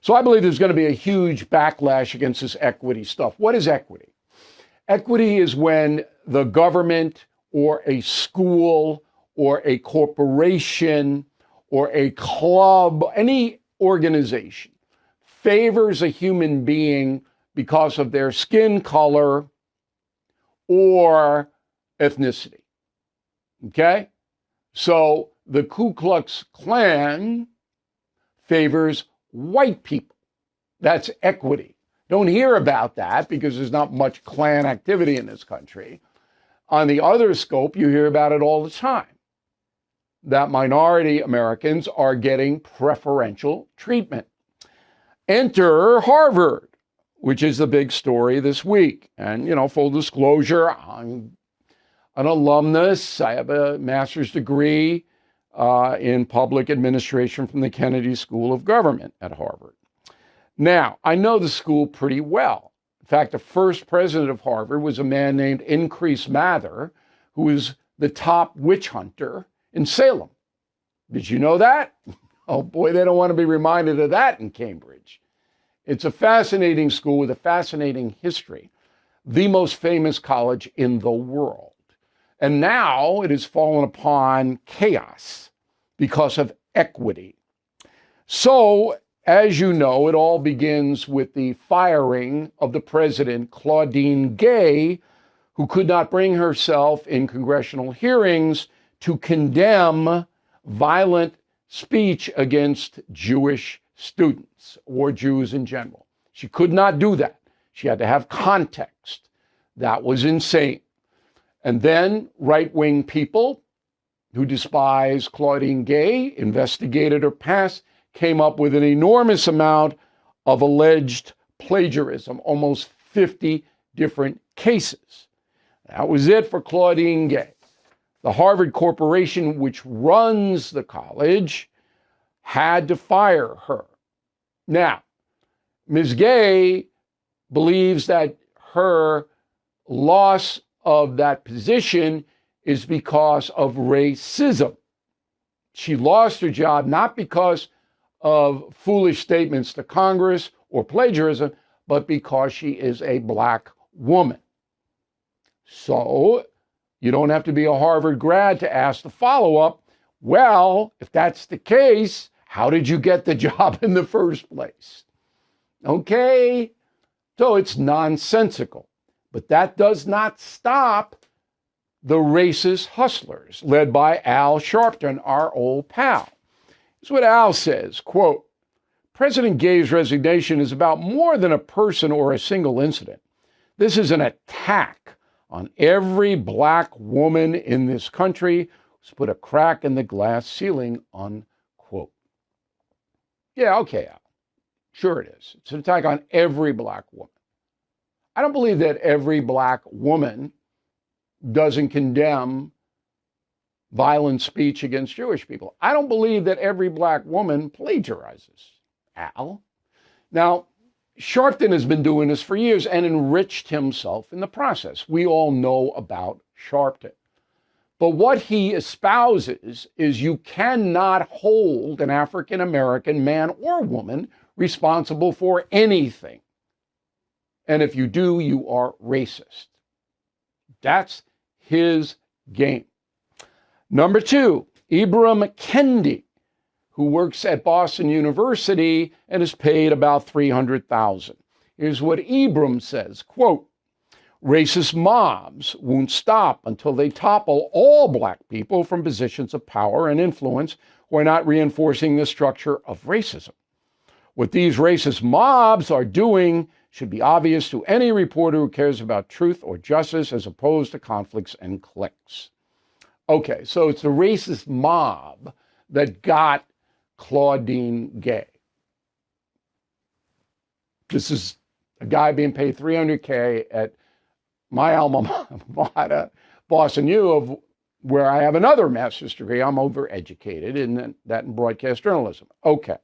So I believe there's going to be a huge backlash against this equity stuff. What is equity? Equity is when the government or a school or a corporation or a club, any organization, favors a human being because of their skin color or ethnicity. Okay? So the Ku Klux Klan favors white people. That's equity. Don't hear about that because there's not much Klan activity in this country. On the other scope, you hear about it all the time, that minority Americans are getting preferential treatment. Enter Harvard, which is the big story this week. And, full disclosure, I'm an alumnus. I have a master's degree in public administration from the Kennedy School of Government at Harvard. Now, I know the school pretty well. In fact, the first president of Harvard was a man named Increase Mather, who was the top witch hunter in Salem. Did you know that? Oh boy, they don't want to be reminded of that in Cambridge. It's a fascinating school with a fascinating history, the most famous college in the world. And now it has fallen upon chaos because of equity. So, as you know, it all begins with the firing of the president, Claudine Gay, who could not bring herself in congressional hearings to condemn violent speech against Jewish students or Jews in general. She could not do that. She had to have context. That was insane. And then right-wing people who despise Claudine Gay, investigated her past, came up with an enormous amount of alleged plagiarism, almost 50 different cases. That was it for Claudine Gay. The Harvard Corporation, which runs the college, had to fire her. Now, Ms. Gay believes that her loss of that position is because of racism. She lost her job not because of foolish statements to Congress or plagiarism, but because she is a black woman. So you don't have to be a Harvard grad to ask the follow-up, well, if that's the case, how did you get the job in the first place? Okay, so it's nonsensical. But that does not stop the racist hustlers led by Al Sharpton, our old pal. Here's what Al says, quote, President Gay's resignation is about more than a person or a single incident. This is an attack on every black woman in this country who's put a crack in the glass ceiling, unquote. Yeah, okay, Al. Sure it is. It's an attack on every black woman. I don't believe that every black woman doesn't condemn violent speech against Jewish people. I don't believe that every black woman plagiarizes, Al. Now, Sharpton has been doing this for years and enriched himself in the process. We all know about Sharpton. But what he espouses is you cannot hold an African-American man or woman responsible for anything. And if you do, you are racist. That's his game. Number two, Ibram Kendi, who works at Boston University and is paid about $300,000. Here's what Ibram says, quote, racist mobs won't stop until they topple all black people from positions of power and influence who are not reinforcing the structure of racism. What these racist mobs are doing should be obvious to any reporter who cares about truth or justice as opposed to conflicts and cliques. Okay, so it's the racist mob that got Claudine Gay. This is a guy being paid $300K at my alma mater, Boston U, of where I have another master's degree. I'm overeducated in that in broadcast journalism. Okay.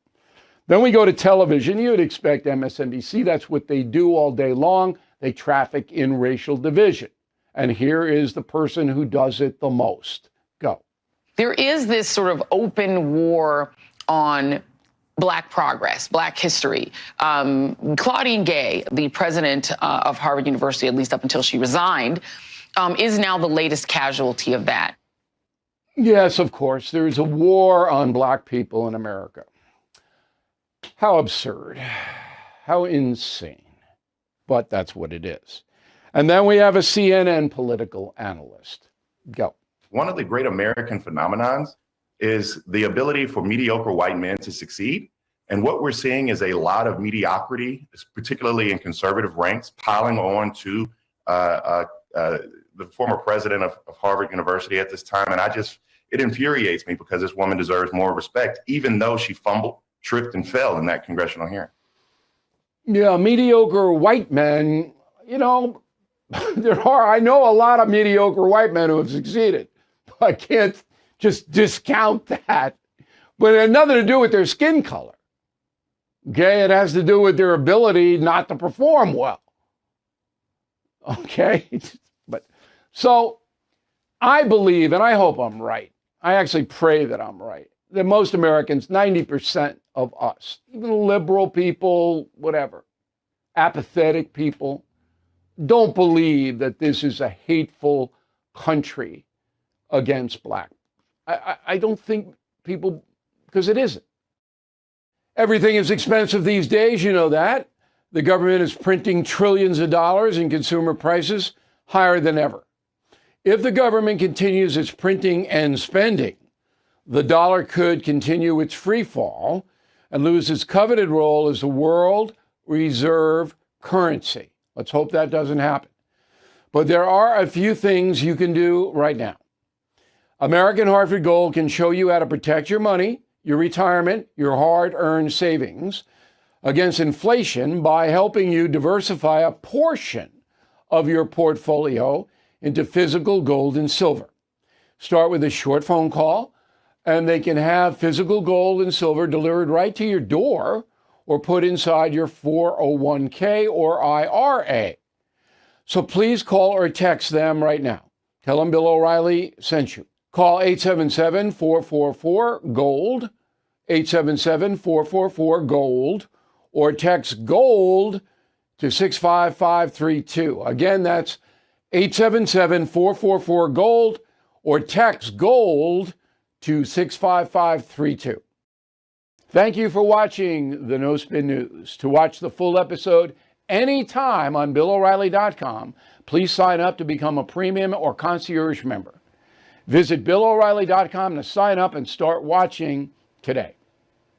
Then we go to television. You'd expect MSNBC. That's what they do all day long. They traffic in racial division. And here is the person who does it the most. Go. There is this sort of open war on Black progress, Black history. Claudine Gay, the president of Harvard University, at least up until she resigned, is now the latest casualty of that. Yes, of course. There's a war on Black people in America. How absurd. How insane. But that's what it is. And then we have a CNN political analyst. Go. One of the great American phenomenons is the ability for mediocre white men to succeed. And what we're seeing is a lot of mediocrity, particularly in conservative ranks, piling on to the former president of Harvard University at this time. And it infuriates me because this woman deserves more respect, even though she fumbled, tripped, and fell in that congressional hearing. Yeah, mediocre white men, I know a lot of mediocre white men who have succeeded. I can't just discount that. But it had nothing to do with their skin color. Okay, it has to do with their ability not to perform well. Okay, but so I believe, and I hope I'm right, I actually pray that I'm right, that most Americans, 90% of us, even liberal people, whatever, apathetic people, don't believe that this is a hateful country against Black. I don't think people, because it isn't. Everything is expensive these days, you know that. The government is printing trillions of dollars and consumer prices higher than ever. If the government continues its printing and spending, the dollar could continue its free fall and lose its coveted role as the world reserve currency. Let's hope that doesn't happen. But there are a few things you can do right now. American Hartford Gold can show you how to protect your money, your retirement, your hard-earned savings against inflation by helping you diversify a portion of your portfolio into physical gold and silver. Start with a short phone call, and they can have physical gold and silver delivered right to your door or put inside your 401k or IRA. So please call or text them right now. Tell them Bill O'Reilly sent you. Call 877-444-GOLD, 877-444-GOLD, or text GOLD to 65532. Again, that's 877-444-GOLD, or text GOLD to 65532. Thank you for watching the No Spin News. To watch the full episode anytime on BillO'Reilly.com, please sign up to become a premium or concierge member. Visit BillO'Reilly.com to sign up and start watching today.